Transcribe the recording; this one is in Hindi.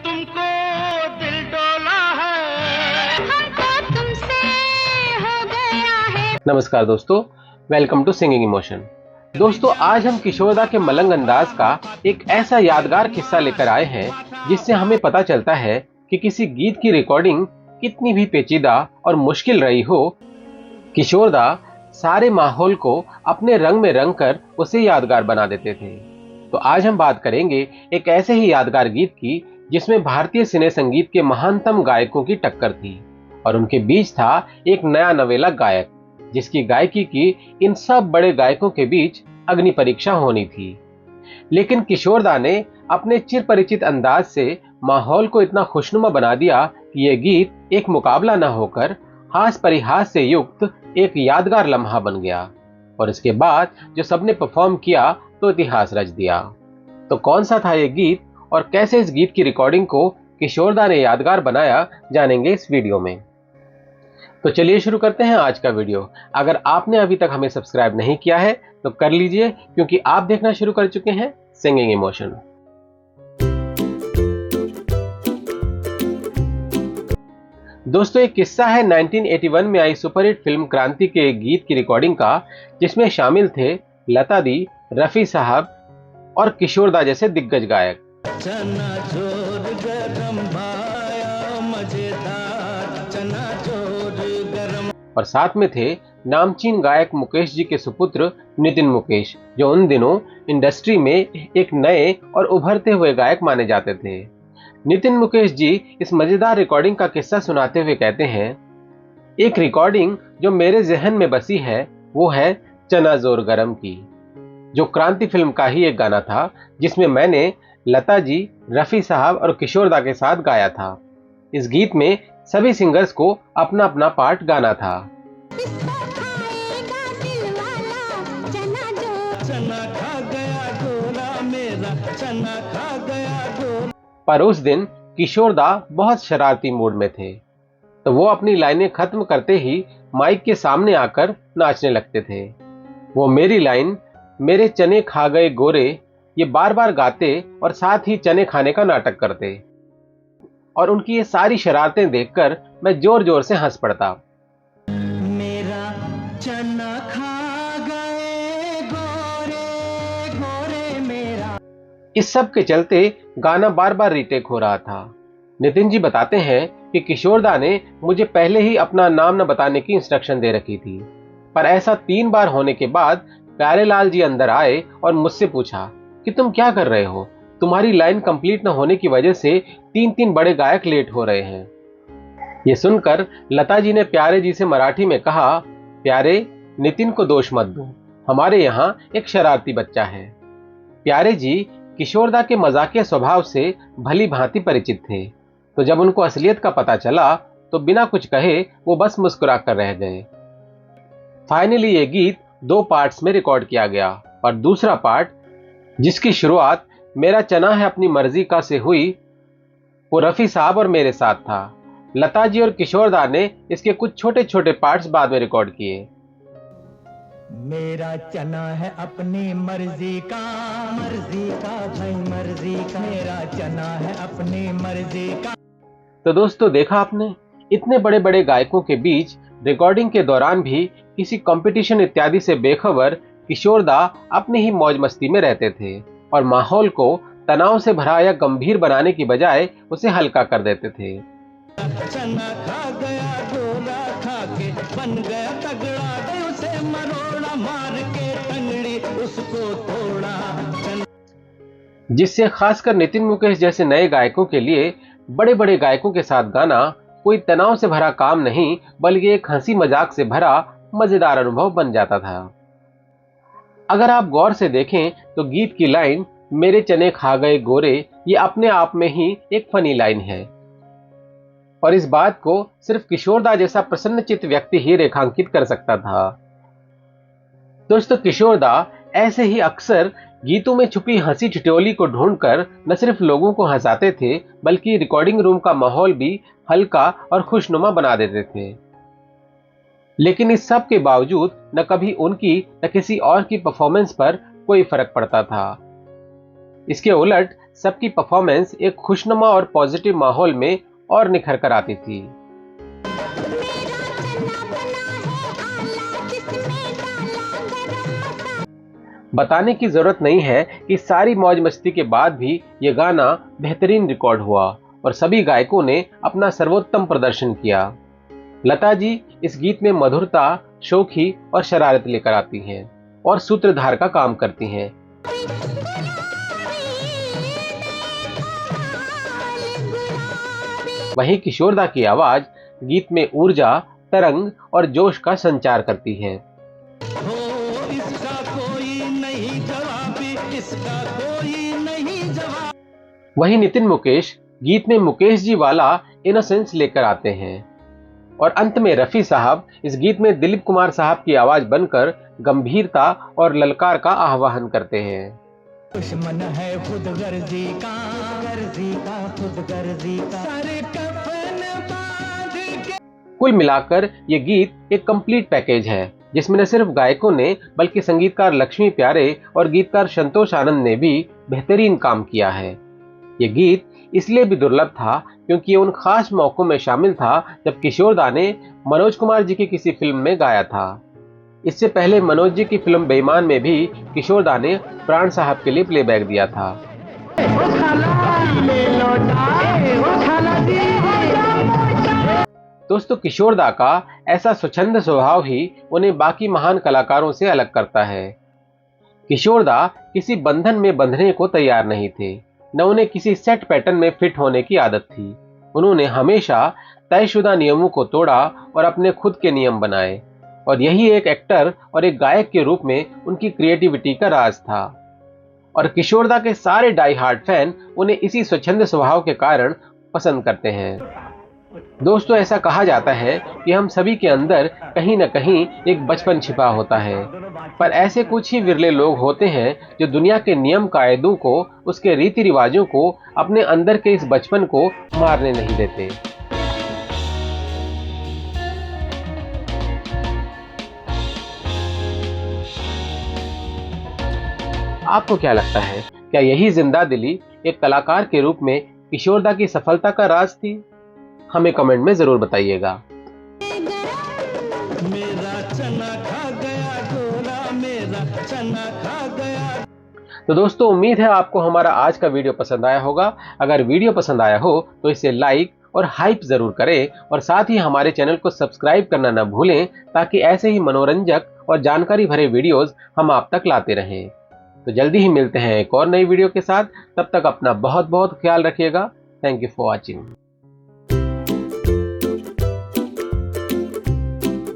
तुमको दिल डोला है, हमको तुमसे हो गया है। नमस्कार दोस्तों, वेलकम टू सिंगिंग इमोशन। दोस्तों, आज हम किशोरदा के मलंग अंदाज का एक ऐसा यादगार किस्सा लेकर आए हैं जिससे हमें पता चलता है कि किसी गीत की रिकॉर्डिंग कितनी भी पेचीदा और मुश्किल रही हो, किशोरदा सारे माहौल को अपने रंग में रंग कर उसे यादगार बना देते थे। तो आज हम बात करेंगे एक ऐसे ही यादगार गीत की जिसमें भारतीय सिने संगीत के महानतम गायकों की टक्कर थी और उनके बीच था एक नया नवेला गायक जिसकी गायकी की इन सब बड़े गायकों के बीच अग्नि परीक्षा होनी थी। लेकिन किशोरदा ने अपने चिरपरिचित अंदाज से माहौल को इतना खुशनुमा बना दिया कि यह गीत एक मुकाबला न होकर हास परिहास से युक्त एक यादगार लम्हा बन गया और इसके बाद जो सबने परफॉर्म किया तो इतिहास रच दिया। तो कौन सा था यह गीत और कैसे इस गीत की रिकॉर्डिंग को किशोरदा ने यादगार बनाया, जानेंगे इस वीडियो में। तो चलिए शुरू करते हैं आज का वीडियो। अगर आपने अभी तक हमें सब्सक्राइब नहीं किया है तो कर लीजिए, क्योंकि आप देखना शुरू कर चुके हैं सिंगिंग इमोशन। दोस्तों, एक किस्सा है 1981 में आई सुपरहिट फिल्म क्रांति के गीत की रिकॉर्डिंग का, जिसमें शामिल थे लता दी, रफी साहब और किशोरदा जैसे दिग्गज गायक। और साथ में थे नामचीन गायक मुकेश जी के सुपुत्र नितिन मुकेश, जो उन दिनों इंडस्ट्री में एक नए और उभरते हुए गायक माने जाते थे। नितिन मुकेश जी इस मजेदार रिकॉर्डिंग का किस्सा सुनाते हुए कहते हैं, एक रिकॉर्डिंग जो मेरे जहन में बसी है वो है चना जोर गरम की, जो क्रांति फिल्म का ही एक गाना था जिसमें मैंने लता जी, रफी साहब और किशोरदा के साथ गाया था। इस गीत में सभी सिंगर्स को अपना अपना पार्ट गाना था। पर उस दिन किशोरदा बहुत शरारती मूड में थे, तो वो अपनी लाइनें खत्म करते ही माइक के सामने आकर नाचने लगते थे। वो मेरी लाइन मेरे चने खा गए गोरे ये बार बार गाते और साथ ही चने खाने का नाटक करते, और उनकी ये सारी शरारतें देखकर मैं जोर जोर से हंस पड़ता। मेरा चना खा गए गोरे गोरे मेरा। इस सब के चलते गाना बार बार रीटेक हो रहा था। नितिन जी बताते हैं कि किशोरदा ने मुझे पहले ही अपना नाम न बताने की इंस्ट्रक्शन दे रखी थी, पर ऐसा 3 बार होने के बाद प्यारेलाल जी अंदर आए और मुझसे पूछा कि तुम क्या कर रहे हो, तुम्हारी लाइन कंप्लीट न होने की वजह से 3 बड़े गायक लेट हो रहे हैं। ये सुनकर लता जी ने प्यारे जी से मराठी में कहा, प्यारे, नितिन को दोष मत दो, हमारे यहाँ एक शरारती बच्चा है। प्यारे जी किशोरदा के मजाकिया स्वभाव से भली भांति परिचित थे, तो जब उनको असलियत का पता चला तो बिना कुछ कहे वो बस मुस्कुरा कर रह गए। फाइनली ये गीत 2 पार्ट्स में रिकॉर्ड किया गया और दूसरा पार्ट, जिसकी शुरुआत मेरा चना है अपनी मर्जी का से हुई, वो रफी साहब और मेरे साथ था। लता जी और किशोरदा ने इसके कुछ छोटे छोटे पार्ट्स बाद में रिकॉर्ड किए। मेरा चना है अपनी मर्जी का भाई मर्जी का, मेरा चना है अपनी मर्जी का। तो दोस्तों, देखा आपने, इतने बड़े बड़े गायकों के बीच रिकॉर्डिंग के दौरान भी किसी कंपटीशन इत्यादि से बेखबर किशोरदा अपनी ही मौज मस्ती में रहते थे और माहौल को तनाव से भरा या गंभीर बनाने की बजाय उसे हल्का कर देते थे। चना खा गया गोला खा के बन गया तगड़ा, उसे मरोड़ा मार के टंगड़ी उसको तोड़ा। जिससे खासकर नितिन मुकेश जैसे नए गायकों के लिए बड़े बड़े गायकों के साथ गाना कोई तनाव से भरा काम नहीं, बल्कि एक हंसी मजाक से भरा मजेदार अनुभव बन जाता था। अगर आप गौर से देखें तो गीत की लाइन मेरे चने खा गए गोरे ये अपने आप में ही एक फनी लाइन है, और इस बात को सिर्फ किशोरदा जैसा प्रसन्नचित्त व्यक्ति ही रेखांकित कर सकता था। दोस्तों, किशोरदा ऐसे ही अक्सर गीतों में छुपी हंसी ठिठोली को ढूंढकर न सिर्फ लोगों को हंसाते थे, बल्कि रिकॉर्डिंग रूम का माहौल भी हल्का और खुशनुमा बना देते थे। लेकिन इस सब के बावजूद न कभी उनकी न किसी और की परफॉर्मेंस पर कोई फर्क पड़ता था। इसके उलट सबकी परफॉर्मेंस एक खुशनुमा और पॉजिटिव माहौल में और निखर कर आती थी। बताने की जरूरत नहीं है कि सारी मौज मस्ती के बाद भी ये गाना बेहतरीन रिकॉर्ड हुआ और सभी गायकों ने अपना सर्वोत्तम प्रदर्शन किया। लता जी इस गीत में मधुरता, शौखी और शरारत लेकर आती हैं और सूत्रधार का काम करती हैं। वहीं किशोरदा की आवाज गीत में ऊर्जा, तरंग और जोश का संचार करती है। इसका कोई नहीं जवाबी, इसका कोई नहीं जवाब। वहीं नितिन मुकेश गीत में मुकेश जी वाला इनोसेंस लेकर आते हैं और अंत में रफी साहब इस गीत में दिलीप कुमार साहब की आवाज बनकर गंभीरता और ललकार का आह्वान करते हैं। दुश्मन है खुद गर्जी का, खुद गर्जी का, सारे कफन बांध के। कुल मिलाकर ये गीत एक कंप्लीट पैकेज है जिसमें न सिर्फ गायकों ने बल्कि संगीतकार लक्ष्मी प्यारे और गीतकार संतोष आनंद ने भी बेहतरीन काम किया है। ये गीत इसलिए भी दुर्लभ था क्योंकि ये उन खास मौकों में शामिल था जब किशोरदा ने मनोज कुमार जी की किसी फिल्म में गाया था। इससे पहले मनोज जी की फिल्म बेईमान में भी किशोरदा ने प्राण साहब के लिए प्लेबैक दिया था। दोस्तों, किशोरदा का ऐसा स्वच्छंद स्वभाव ही उन्हें बाकी महान कलाकारों से अलग करता है। किशोरदा किसी बंधन में बंधने को तैयार नहीं थे, न उन्हें किसी सेट पैटर्न में फिट होने की आदत थी। उन्होंने हमेशा तयशुदा नियमों को तोड़ा और अपने खुद के नियम बनाए और यही एक एक्टर और एक गायक के रूप में उनकी क्रिएटिविटी का राज था। और किशोरदा के सारे डाई हार्ड फैन उन्हें इसी स्वच्छंद स्वभाव के कारण पसंद करते हैं। दोस्तों, ऐसा कहा जाता है कि हम सभी के अंदर कहीं न कहीं एक बचपन छिपा होता है, पर ऐसे कुछ ही विरले लोग होते हैं जो दुनिया के नियम कायदों को, उसके रीति रिवाजों को, अपने अंदर के इस बचपन को मारने नहीं देते। आपको क्या लगता है, क्या यही जिंदा दिली एक कलाकार के रूप में किशोरदा की सफलता का राज थी? हमें कमेंट में जरूर बताइएगा। मेरा चना खा गया गोरा, मेरा चना खा गया। तो दोस्तों, उम्मीद है आपको हमारा आज का वीडियो पसंद आया होगा। अगर वीडियो पसंद आया हो तो इसे लाइक और हाइप जरूर करें और साथ ही हमारे चैनल को सब्सक्राइब करना न भूलें ताकि ऐसे ही मनोरंजक और जानकारी भरे वीडियोस हम आप तक लाते रहें। तो जल्दी ही मिलते हैं एक और नई वीडियो के साथ। तब तक अपना बहुत बहुत ख्याल रखिएगा। Thank you for watching.